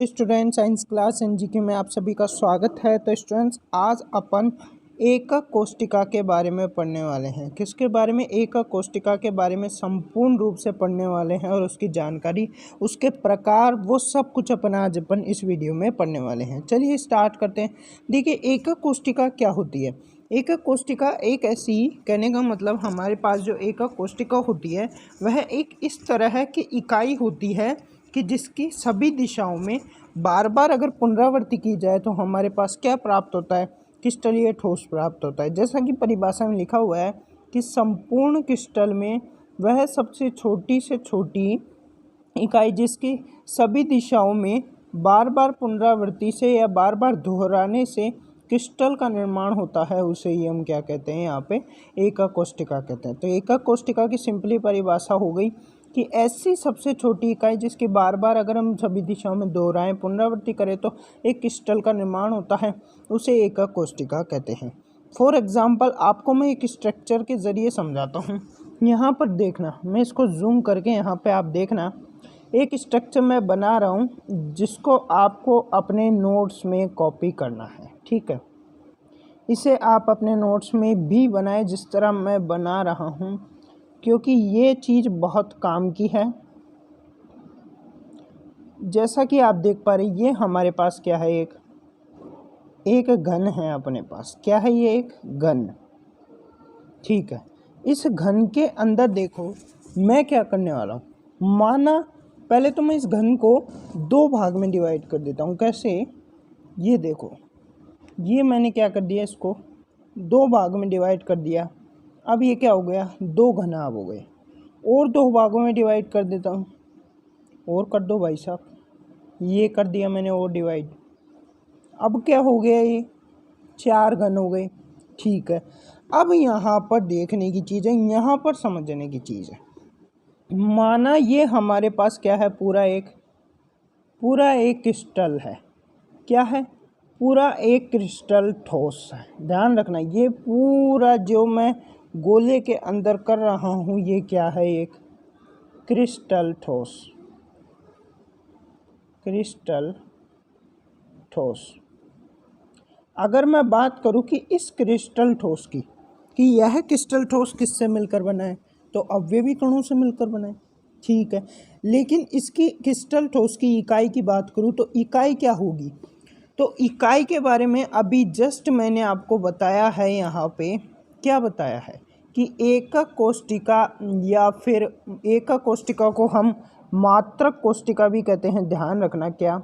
Student science class एनजीके में आप सभी का स्वागत है। तो स्टूडेंट्स आज अपन एकक कोष्टिका के बारे में पढ़ने वाले हैं। किसके बारे में? एकक कोष्टिका के बारे में संपूर्ण रूप से पढ़ने वाले हैं और उसकी जानकारी, उसके प्रकार, वो सब कुछ आज अपन इस वीडियो में पढ़ने वाले हैं। चलिए स्टार्ट करते हैं। देखिए एकक कोष्टिका क्या होती है। एकक कोष्टिका एक ऐसी, कहने का मतलब हमारे पास जो एकक कोष्टिका होती है वह एक इस तरह की इकाई होती है कि जिसकी सभी दिशाओं में बार बार अगर पुनरावृत्ति की जाए तो हमारे पास क्या प्राप्त होता है? क्रिस्टलीय ठोस प्राप्त होता है। जैसा कि परिभाषा में लिखा हुआ है कि संपूर्ण क्रिस्टल में वह सबसे छोटी से छोटी इकाई जिसकी सभी दिशाओं में बार बार पुनरावृत्ति से या बार बार दोहराने से क्रिस्टल का निर्माण होता है, उसे ही हम क्या कहते हैं? यहाँ पे एकक कोष्टिका कहते हैं। तो एकक कोष्टिका की सिंपली परिभाषा हो गई कि ऐसी सबसे छोटी इकाई जिसकी बार बार अगर हम सभी दिशाओं में दोहराएं, पुनरावृत्ति करें तो एक क्रिस्टल का निर्माण होता है, उसे एकक कोष्टिका कहते हैं। फॉर एग्जाम्पल आपको मैं एक स्ट्रक्चर के ज़रिए समझाता हूँ। यहाँ पर देखना, मैं इसको जूम करके यहाँ पे आप देखना, एक स्ट्रक्चर मैं बना रहा हूँ जिसको आपको अपने नोट्स में कॉपी करना है। ठीक है, इसे आप अपने नोट्स में भी बनाएं जिस तरह मैं बना रहा हूँ, क्योंकि ये चीज़ बहुत काम की है। जैसा कि आप देख पा रहे, ये हमारे पास क्या है? एक घन है अपने पास। क्या है ये? एक घन। ठीक है, इस घन के अंदर देखो मैं क्या करने वाला हूँ। माना पहले तो मैं इस घन को दो भाग में डिवाइड कर देता हूँ। कैसे? ये देखो, ये मैंने क्या कर दिया, इसको दो भाग में डिवाइड कर दिया। अब ये क्या हो गया? दो घना अब हो गए। और दो भागों में डिवाइड कर देता हूँ। और कर दो भाई साहब, ये कर दिया मैंने और डिवाइड। अब क्या हो गया? ये चार घन हो गए। ठीक है, अब यहाँ पर देखने की चीज़ है, यहाँ पर समझने की चीज़ है। माना ये हमारे पास क्या है? पूरा एक क्रिस्टल है। क्या है? पूरा एक क्रिस्टल ठोस है। ध्यान रखना, ये पूरा जो मैं गोले के अंदर कर रहा हूँ ये क्या है? एक क्रिस्टल ठोस। क्रिस्टल ठोस। अगर मैं बात करूँ कि इस क्रिस्टल ठोस की, कि यह क्रिस्टल ठोस किससे मिलकर बना है, तो अवयवी कणों से मिलकर बना है। ठीक है, लेकिन इसकी क्रिस्टल ठोस की इकाई की बात करूँ तो इकाई क्या होगी? तो इकाई के बारे में अभी जस्ट मैंने आपको बताया है। यहाँ पे क्या बताया है कि एकक कोष्टिका, या फिर एकक कोष्टिका को हम मात्रक कोष्टिका भी कहते हैं। ध्यान रखना, क्या?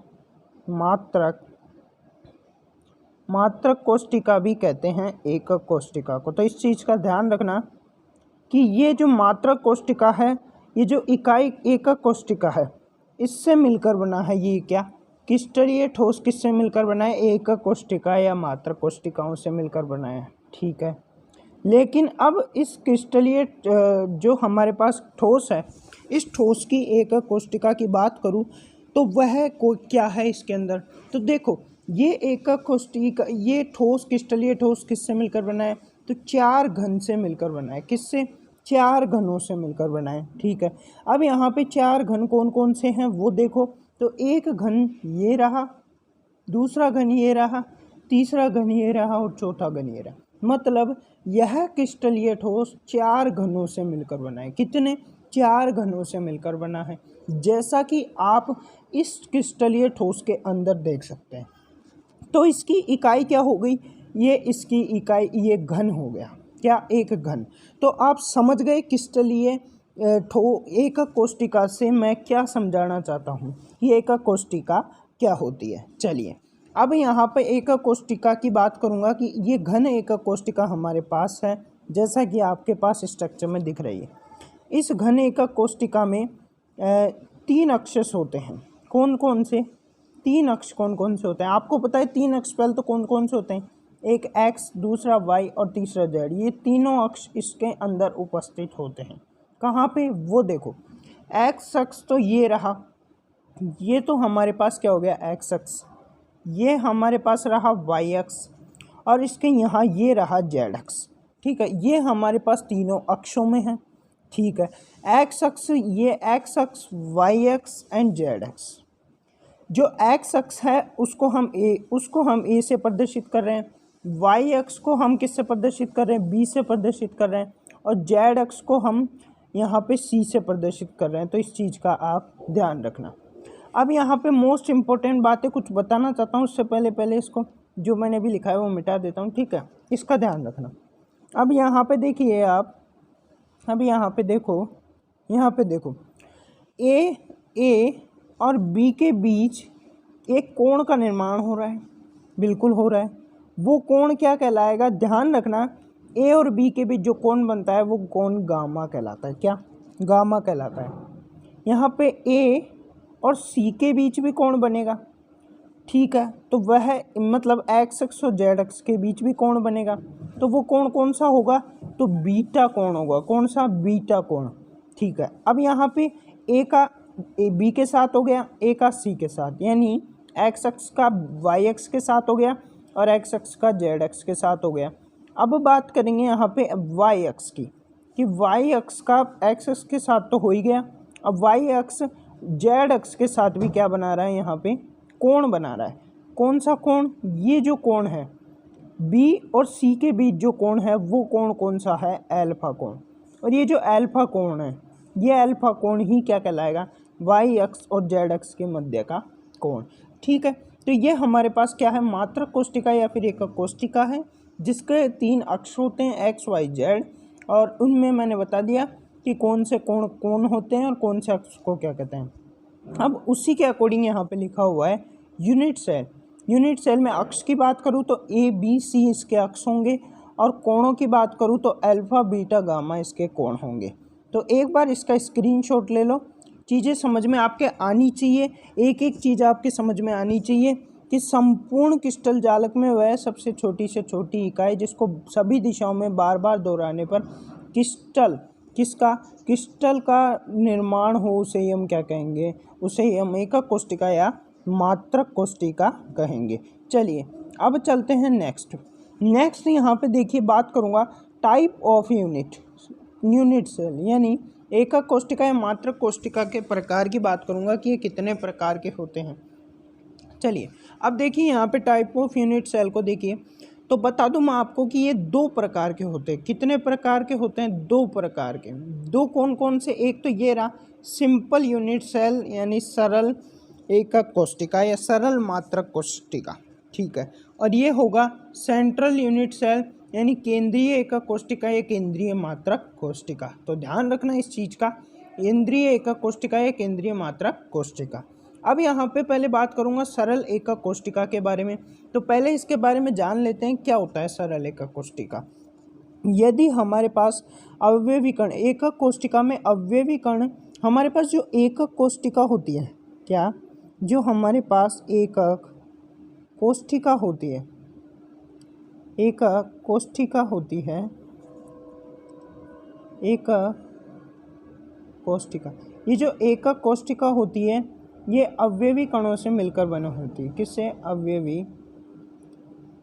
मात्रक कोष्टिका भी कहते हैं एकक कोष्टिका को। तो इस चीज़ का ध्यान रखना कि ये जो मात्रक कोष्टिका है, ये जो इकाई एकक कोष्टिका है, इससे मिलकर बना है। ये क्या? क्रिस्टलीय ठोस किससे मिलकर बना है? एकक कोष्टिका या मात्रक कोष्टिकाओं से मिलकर बना है। ठीक है, लेकिन अब इस क्रिस्टलीय जो हमारे पास ठोस है, इस ठोस की एकक कोष्टिका की बात करूं तो वह क्या है इसके अंदर? तो देखो, ये एकक कोष्टिका, ये ठोस, क्रिस्टलीय ठोस किससे मिलकर बना है? तो चार घन से मिलकर बना है। किससे? चार घनों से मिलकर बना है। ठीक है, अब यहाँ पे चार घन कौन कौन से हैं वो देखो। तो एक घन ये रहा, दूसरा घन ये रहा, तीसरा घन ये रहा और चौथा घन ये रहा। मतलब यह क्रिस्टलीय ठोस चार घनों से मिलकर बना है। कितने? चार घनों से मिलकर बना है, जैसा कि आप इस क्रिस्टलीय ठोस के अंदर देख सकते हैं। तो इसकी इकाई क्या हो गई? ये इसकी इकाई, ये घन हो गया। क्या? एक घन। तो आप समझ गए क्रिस्टलीय एकक कोष्टिका से मैं क्या समझाना चाहता हूँ, ये एकक कोष्टिका क्या होती है। चलिए अब यहाँ पे एकक कोष्टिका की बात करूँगा कि ये घन एकक कोष्टिका हमारे पास है, जैसा कि आपके पास स्ट्रक्चर में दिख रही है। इस घन एकक कोष्टिका में तीन अक्ष होते हैं। कौन कौन से? तीन अक्ष कौन कौन से होते हैं आपको पता है? तीन अक्ष पहले तो कौन कौन से होते हैं? एक एक्स, दूसरा वाई और तीसरा जेड। ये तीनों अक्ष इसके अंदर उपस्थित होते हैं। कहाँ पे? वो देखो, एक्स अक्ष तो ये रहा, ये तो हमारे पास क्या हो गया? एक्स अक्ष। ये हमारे पास रहा वाई अक्ष, और इसके यहाँ ये रहा जेड अक्ष। ठीक है, ये हमारे पास तीनों अक्षों में है। ठीक है, एक्स अक्ष, ये एक्स अक्ष, वाई अक्ष एंड जेड अक्ष। जो एक्स अक्ष है उसको हम ए से प्रदर्शित कर रहे हैं, वाई अक्ष को हम किससे प्रदर्शित कर रहे हैं, बी से प्रदर्शित कर रहे हैं, और जेड अक्ष को हम यहाँ पे सी से प्रदर्शित कर रहे हैं। तो इस चीज़ का आप ध्यान रखना। अब यहाँ पे मोस्ट इम्पोर्टेंट बातें कुछ बताना चाहता हूँ, उससे पहले इसको जो मैंने अभी लिखा है वो मिटा देता हूँ, ठीक है, इसका ध्यान रखना। अब यहाँ पे देखिए आप, अब यहाँ पे देखो ए और बी के बीच एक कोण का निर्माण हो रहा है, बिल्कुल हो रहा है। वो कोण क्या कहलाएगा, ध्यान रखना, ए और बी के बीच जो कोण बनता है वो कोण गामा कहलाता है। क्या, गामा कहलाता है। यहाँ पे ए और सी के बीच भी कोण बनेगा, ठीक है, तो वह मतलब एक्स अक्ष और जेड अक्ष के बीच भी कोण बनेगा। तो वो कोण कौन सा होगा, तो बीटा कोण होगा। कौन सा, बीटा कोण, ठीक है। अब यहाँ पे ए का बी के साथ हो गया, ए का सी के साथ, यानी एक्स अक्ष का वाई अक्ष के साथ हो गया और एक्स अक्ष का जेड अक्ष के साथ हो गया। अब बात करेंगे यहाँ पे वाई अक्ष की, कि वाई अक्ष का एक्स अक्ष के साथ तो हो ही गया, अब वाई अक्ष जेड अक्ष के साथ भी क्या बना रहा है, यहाँ पे कोण बना रहा है। कौन सा कोण, ये जो कोण है बी और सी के बीच जो कोण है वो कोण कौन सा है, अल्फा कोण। और ये जो अल्फा कोण है, ये अल्फा कोण ही क्या कहलाएगा, वाई अक्ष और जेड अक्ष के मध्य का कोण, ठीक है। तो ये हमारे पास क्या है, मात्रक कोष्टिका या फिर एकक कोष्टिका है, जिसके 3 अक्ष होते हैं, एक्स वाई जेड, और उनमें मैंने बता दिया कि कौन से कोण होते हैं और कौन से अक्ष को क्या कहते हैं। अब उसी के अकॉर्डिंग यहाँ पे लिखा हुआ है यूनिट सेल। यूनिट सेल में अक्ष की बात करूँ तो ए बी सी इसके अक्ष होंगे, और कोणों की बात करूँ तो अल्फा बीटा गामा इसके कोण होंगे। तो एक बार इसका स्क्रीनशॉट ले लो, चीज़ें समझ में आपके आनी चाहिए, एक एक चीज़ आपके समझ में आनी चाहिए कि संपूर्ण क्रिस्टल जालक में वह सबसे छोटी से छोटी इकाई जिसको सभी दिशाओं में बार बार दोहराने पर क्रिस्टल का निर्माण हो, उसे ही हम क्या कहेंगे, उसे ही हम एकक कोष्टिका या मात्रक कोष्टिका कहेंगे। चलिए अब चलते हैं नेक्स्ट यहाँ पे देखिए, बात करूँगा टाइप ऑफ यूनिट सेल, यानी एकक कोष्टिका या मात्रक कोष्टिका के प्रकार की बात करूँगा कि ये कितने प्रकार के होते हैं। चलिए अब देखिए यहाँ पे टाइप ऑफ यूनिट सेल को देखिए, तो बता दूं मैं आपको कि ये 2 प्रकार के होते हैं। कितने प्रकार के होते हैं, 2 प्रकार के। 2 कौन कौन से, एक तो ये रहा सिंपल यूनिट सेल यानी सरल एकक कोष्टिका या सरल मात्रक कोष्टिका, ठीक है, और ये होगा सेंट्रल यूनिट सेल यानी केंद्रीय एकक कोष्टिका या केंद्रीय मात्रक कोष्टिका। तो ध्यान रखना इस चीज़ का, केंद्रीय एकक कोष्टिका या केंद्रीय मात्रक कोष्टिका। अब यहाँ पे पहले बात करूँगा सरल एकक कोष्टिका के बारे में। तो पहले इसके बारे में जान लेते हैं क्या होता है सरल एकक कोष्टिका। यदि हमारे पास अवयवी कण, एकक कोष्टिका में अवयवी कण, हमारे पास जो एकक कोष्टिका होती है, क्या, जो हमारे पास एकक कोष्टिका होती है, एकक कोष्टिका होती है, एकक कोष्टिका, ये जो एकक कोष्टिका होती है ये अवयवी कणों से मिलकर बनी होती है। किससे,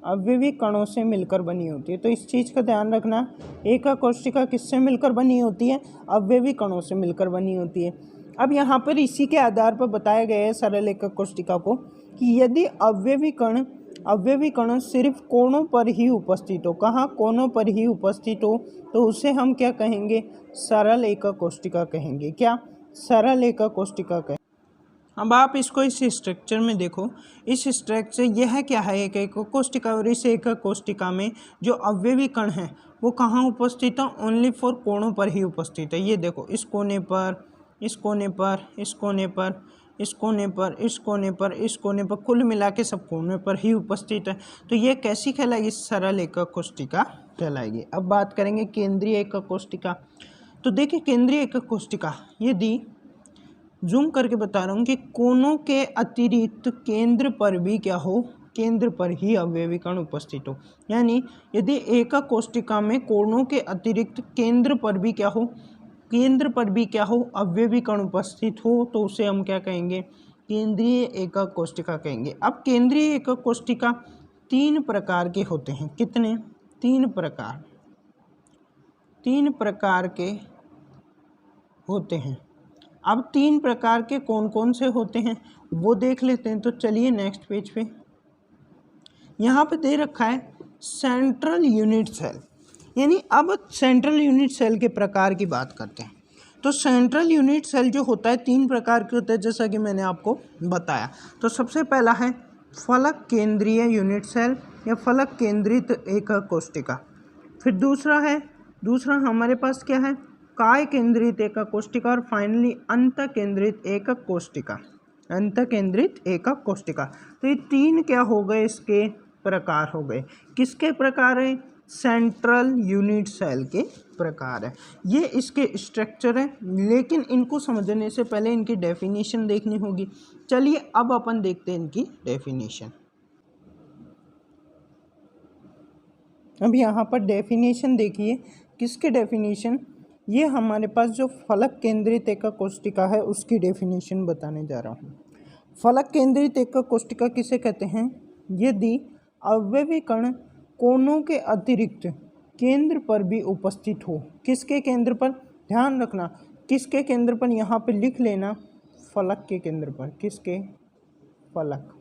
अवयवी कणों से मिलकर बनी होती है। तो इस चीज़ का ध्यान रखना, एकक कोष्टिका किससे मिलकर बनी होती है, अवयवी कणों से मिलकर बनी होती है। अब यहाँ पर इसी के आधार पर बताया गया है सरल एकक कोष्टिका को कि यदि अवयवी कण सिर्फ कोणों पर ही उपस्थित हो, कहाँ, कोणों पर ही उपस्थित हो, तो उसे हम क्या कहेंगे, सरल एकक कोष्टिका कहेंगे। क्या, सरल एकक कोष्टिका कहेंगे। अब आप इसको इस स्ट्रक्चर में देखो, इस स्ट्रक्चर यह क्या है, एक एकक कोष्टिका, और इस एकक कोष्टिका में जो अवयवी कण हैं वो कहाँ उपस्थित है, ओनली फॉर कोणों पर ही उपस्थित है। ये देखो, इस कोने पर, इस कोने पर, इस कोने पर, इस कोने पर, इस कोने पर, इस कोने पर, कुल मिला के सब कोने पर ही उपस्थित है। तो ये कैसी कहलाएगी, सरल एकक कोष्टिका कहलाएगी। अब बात करेंगे केंद्रीय एकक कोष्टिका। तो देखिए केंद्रीय एकक कोष्टिका, यदि जूम करके बता रहा हूँ कि कोनों के अतिरिक्त केंद्र पर भी क्या हो, केंद्र पर ही अवयवी कण उपस्थित हो, यानी यदि एकक कोष्टिका में कोनों के अतिरिक्त केंद्र पर भी क्या हो, केंद्र पर भी क्या हो, अवयवी कण उपस्थित हो, तो उसे हम क्या कहेंगे, केंद्रीय एकक कोष्टिका कहेंगे। अब केंद्रीय एकक कोष्टिका 3 प्रकार के होते हैं। कितने, 3 प्रकार के होते हैं। अब 3 प्रकार के कौन कौन से होते हैं वो देख लेते हैं। तो चलिए नेक्स्ट पेज पे, यहाँ पे दे रखा है सेंट्रल यूनिट सेल, यानी अब सेंट्रल यूनिट सेल के प्रकार की बात करते हैं। तो सेंट्रल यूनिट सेल जो होता है 3 प्रकार के होते हैं, जैसा कि मैंने आपको बताया। तो सबसे पहला है फलक केंद्रीय यूनिट सेल या फलक केंद्रित एकक कोशिका। फिर दूसरा हमारे पास क्या है, काय केंद्रित एकक कोशिका। और फाइनली अंत केंद्रित एकक कोशिका, अंत केंद्रित एकक कोशिका। तो ये 3 क्या हो गए, इसके प्रकार हो गए। किसके प्रकार है, सेंट्रल यूनिट सेल के प्रकार है। ये इसके स्ट्रक्चर है, लेकिन इनको समझने से पहले इनकी डेफिनेशन देखनी होगी। चलिए अब अपन देखते हैं इनकी डेफिनेशन। अब यहाँ पर डेफिनेशन देखिए, किसके डेफिनेशन, ये हमारे पास जो फलक केंद्रित एकक कोशिका है उसकी डेफिनेशन बताने जा रहा हूँ। फलक केंद्रित एकक कोशिका किसे कहते हैं, यदि अवयवी कण कोनों के अतिरिक्त केंद्र पर भी उपस्थित हो। किसके केंद्र पर, ध्यान रखना किसके केंद्र पर, यहाँ पे लिख लेना फलक के केंद्र पर। किसके, फलक।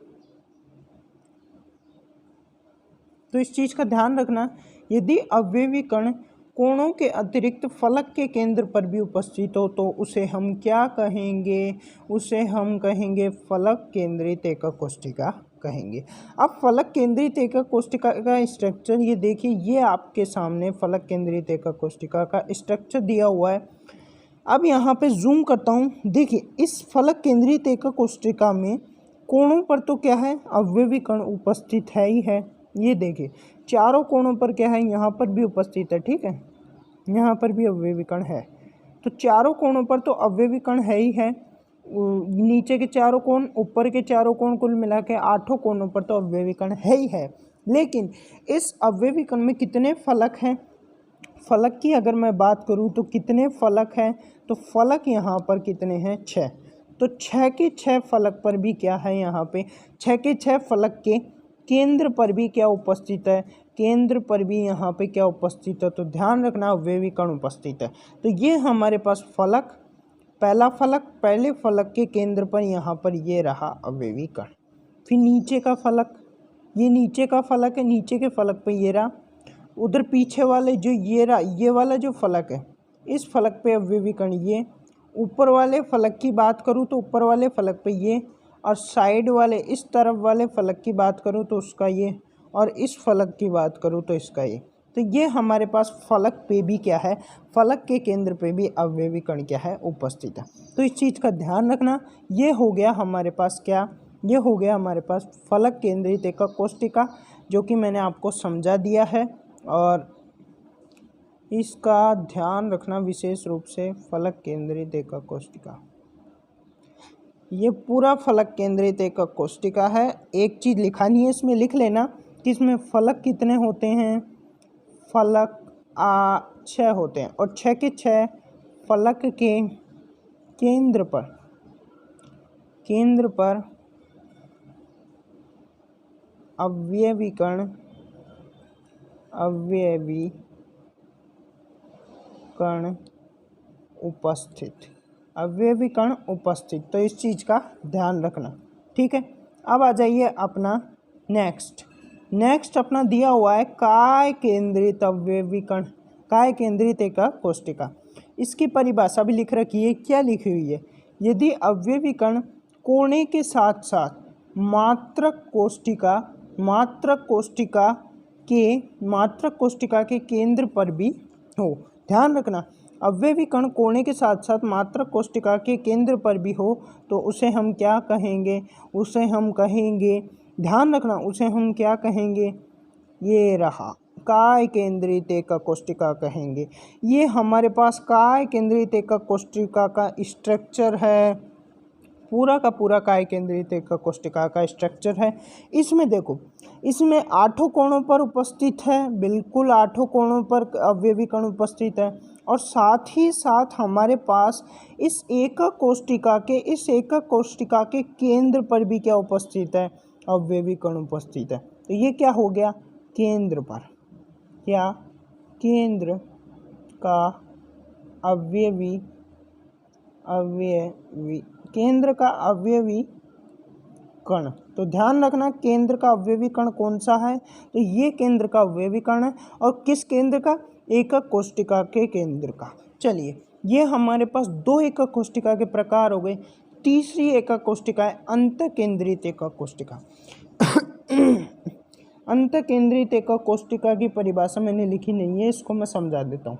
तो इस चीज़ का ध्यान रखना, यदि अवयवी कण कोणों के अतिरिक्त फलक के केंद्र पर भी उपस्थित हो तो उसे हम क्या कहेंगे, उसे हम कहेंगे फलक केंद्रित एकक कोशिका कहेंगे। अब फलक केंद्रित एकक कोशिका का स्ट्रक्चर ये देखिए, ये आपके सामने फलक केंद्रित एकक कोशिका का स्ट्रक्चर दिया हुआ है। अब यहाँ पे जूम करता हूँ, देखिए इस फलक केंद्रित एकक कोशिका में कोणों पर तो क्या है, अवयवी कण उपस्थित है ही है। ये देखिए चारों कोणों पर क्या है, यहाँ पर भी उपस्थित है, ठीक है, यहाँ पर भी अवयवी कण है। तो चारों कोणों पर तो अवयवी कण है ही है। नीचे के चारों कोण, ऊपर के चारों कोण, कुल मिला के 8 कोणों पर तो अवयवी कण है ही है। लेकिन इस अवयवी कण में कितने फलक हैं, फलक की अगर मैं बात करूँ तो कितने फलक हैं, तो फलक यहाँ पर कितने हैं, 6। तो 6 के 6 फलक पर भी क्या है, यहाँ पे 6 के 6 फलक के केंद्र पर भी क्या उपस्थित है, केंद्र पर भी यहाँ पे क्या उपस्थित है। तो ध्यान रखना अवयवी कण उपस्थित है। तो ये हमारे पास फलक, पहला फलक, पहले फलक के केंद्र पर यहाँ पर ये रहा अवयवी कण। फिर नीचे का फलक, ये नीचे का फलक है, नीचे के फलक पे ये रहा। उधर पीछे वाले जो ये रहा, ये वाला जो फलक है, इस फलक पे अवयवी कण ये। ऊपर वाले फलक की बात करूँ तो ऊपर वाले फलक पे ये, और साइड वाले इस तरफ वाले फलक की बात करूँ तो उसका ये, और इस फलक की बात करूँ तो इसका ये। तो ये हमारे पास फलक पे भी क्या है, फलक के केंद्र पे भी अवयवी कण क्या है, उपस्थित है। तो इस चीज़ का ध्यान रखना। ये हो गया हमारे पास क्या, ये हो गया हमारे पास फलक केंद्रित एकक कोशिका, जो कि मैंने आपको समझा दिया है। और इसका ध्यान रखना विशेष रूप से, फलक केंद्रित एकक कोशिका, ये पूरा फलक केंद्रित एकक कोशिका है। एक चीज़ लिखानी है, इसमें लिख लेना कि इसमें फलक कितने होते हैं, फलक 6 होते हैं। और 6 के 6 फलक के केंद्र पर अवयवी कण उपस्थित, अवयवी कण उपस्थित। तो इस चीज़ का ध्यान रखना, ठीक है। अब आ जाइए अपना नेक्स्ट अपना दिया हुआ है काय केंद्रित अवयवी कण, काय केंद्रित एकक कोशिका। इसकी परिभाषा भी लिख रखी है, क्या लिखी हुई है, यदि अवयवी कण कोणे के साथ साथ मात्रक कोशिका के केंद्र पर भी हो। ध्यान रखना, अवयवी कण कोणे के साथ साथ मात्रक कोशिका के केंद्र पर भी हो तो उसे हम क्या कहेंगे, उसे हम कहेंगे, ध्यान रखना, उसे हम क्या कहेंगे, ये रहा काय केंद्रित एकक कोशिका कहेंगे। ये हमारे पास काय केंद्रित एकक कोशिका का स्ट्रक्चर है, पूरा का पूरा काय केंद्रित एकक कोशिका का स्ट्रक्चर है। इसमें देखो, इसमें 8 कोणों पर उपस्थित है, बिल्कुल 8 कोणों पर अवयवी कण उपस्थित है। और साथ ही साथ हमारे पास इस एकक कोशिका के केंद्र पर भी क्या उपस्थित है, अवयवी कण उपस्थित है। तो ये क्या हो गया, केंद्र पर, क्या केंद्र का अवयवी अवयवी, केंद्र का अवयवी कण। तो ध्यान रखना केंद्र का अवयवी कण कौन सा है, तो ये केंद्र का अवयवी कण है। और किस केंद्र का, एकक कोशिका के केंद्र का। चलिए, ये हमारे पास दो एकक कोशिका के प्रकार हो गए। तीसरी एकक कोशिका है अंतकेंद्रित एकक कोशिका। अंतकेंद्रित एकक कोशिका की परिभाषा मैंने लिखी नहीं है, इसको मैं समझा देता हूँ।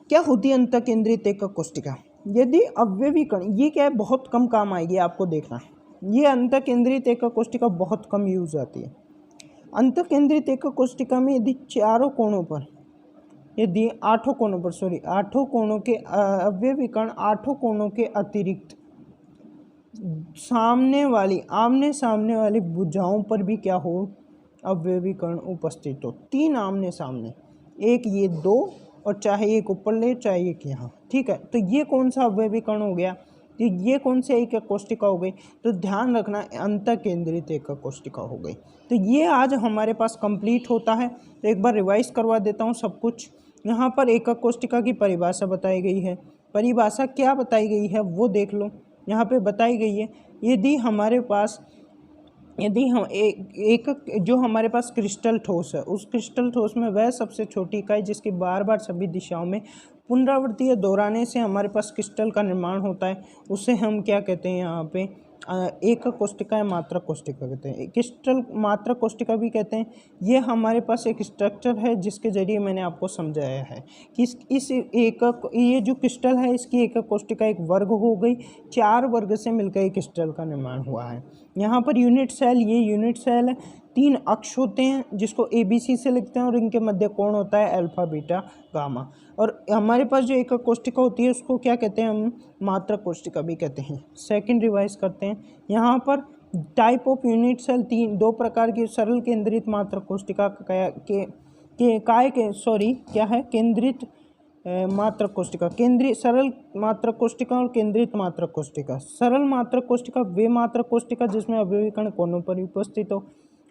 क्या होती है अंतकेंद्रित एकक कोशिका? यदि अवयवी कण, ये क्या है, बहुत कम काम आएगी, आपको देखना। ये अंतकेंद्रित एकक कोशिका बहुत कम यूज आती है। अंतकेंद्रित एकक कोशिका में यदि चारों कोणों पर, यदि आठों कोणों पर, आठों कोणों के अवयवी कण आठों कोणों के अतिरिक्त आमने सामने वाली भुजाओं पर भी क्या हो, अवयवी कण उपस्थित हो। तीन आमने सामने, एक ये दो, और चाहे एक ऊपर ले चाहे एक यहाँ, ठीक है। तो ये कौन सा अवयवी कण हो गया, तो ये कौन से एकक कोशिका हो गई, तो ध्यान रखना अंतकेंद्रित एकक कोशिका हो गई। तो ये आज हमारे पास कंप्लीट होता है। तो एक बार रिवाइज करवा देता हूँ सब कुछ। यहाँ पर एकक कोशिका की परिभाषा बताई गई है। परिभाषा क्या बताई गई है वो देख लो, यहाँ पे बताई गई है। यदि हमारे पास, यदि हम एक जो हमारे पास क्रिस्टल ठोस है, उस क्रिस्टल ठोस में वह सबसे छोटी इकाई जिसकी बार बार सभी दिशाओं में पुनरावृत्ति या दोहराने से हमारे पास क्रिस्टल का निर्माण होता है, उसे हम क्या कहते हैं यहाँ पे, एकक कोशिका या मात्रक कोशिका कहते हैं। क्रिस्टल मात्रक कोशिका भी कहते हैं। ये हमारे पास एक स्ट्रक्चर है जिसके जरिए मैंने आपको समझाया है कि इस एकक, ये जो क्रिस्टल है इसकी एकक कोशिका एक वर्ग हो गई, चार वर्ग से मिलकर एक क्रिस्टल का निर्माण हुआ है। यहाँ पर यूनिट सेल, ये यूनिट सेल है, तीन अक्ष होते हैं जिसको ABC से लिखते हैं, और इनके मध्य कोण होता है अल्फा बीटा गामा। और हमारे पास जो एकक कोशिका होती है उसको क्या कहते हैं, हम मात्रक कोशिका भी कहते हैं। सेकंड रिवाइज करते हैं। यहाँ पर टाइप ऑफ यूनिट सेल दो प्रकार की, सरल केंद्रित मात्रक कोशिका क्या है, केंद्रित मात्रक कोशिका, केंद्रीय सरल मात्रक कोशिका और केंद्रित मात्रक कोशिका। सरल मात्रक कोशिका वे मात्रक कोशिका जिसमें अवयवी कण कोनों पर उपस्थित हो,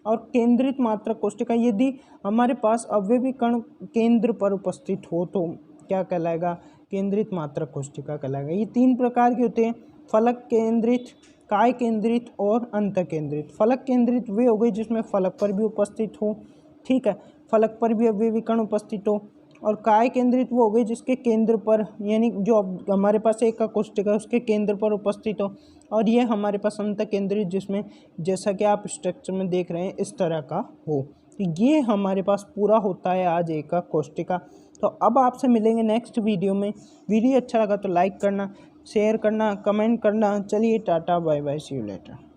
और केंद्रित मात्रक कोशिका यदि हमारे पास अवयवी कण केंद्र पर उपस्थित हो तो क्या कहलाएगा, केंद्रित मात्रक कोशिका कहलाएगा। ये तीन प्रकार के होते हैं, फलक केंद्रित, काय केंद्रित और अंतकेंद्रित। फलक केंद्रित वे हो गई जिसमें फलक पर भी उपस्थित हो, ठीक है, फलक पर भी अवयवी कण उपस्थित हो। और काय केंद्रित वो हो गई जिसके केंद्र पर, यानी जो हमारे पास एकक कोशिका है उसके केंद्र पर उपस्थित हो। और ये हमारे पास अंतकेंद्रित जिसमें, जैसा कि आप स्ट्रक्चर में देख रहे हैं, इस तरह का हो। तो ये हमारे पास पूरा होता है आज एकक कोशिका। तो अब आपसे मिलेंगे नेक्स्ट वीडियो में। वीडियो अच्छा लगा तो लाइक करना, शेयर करना, कमेंट करना। चलिए tata bye bye, see you letter.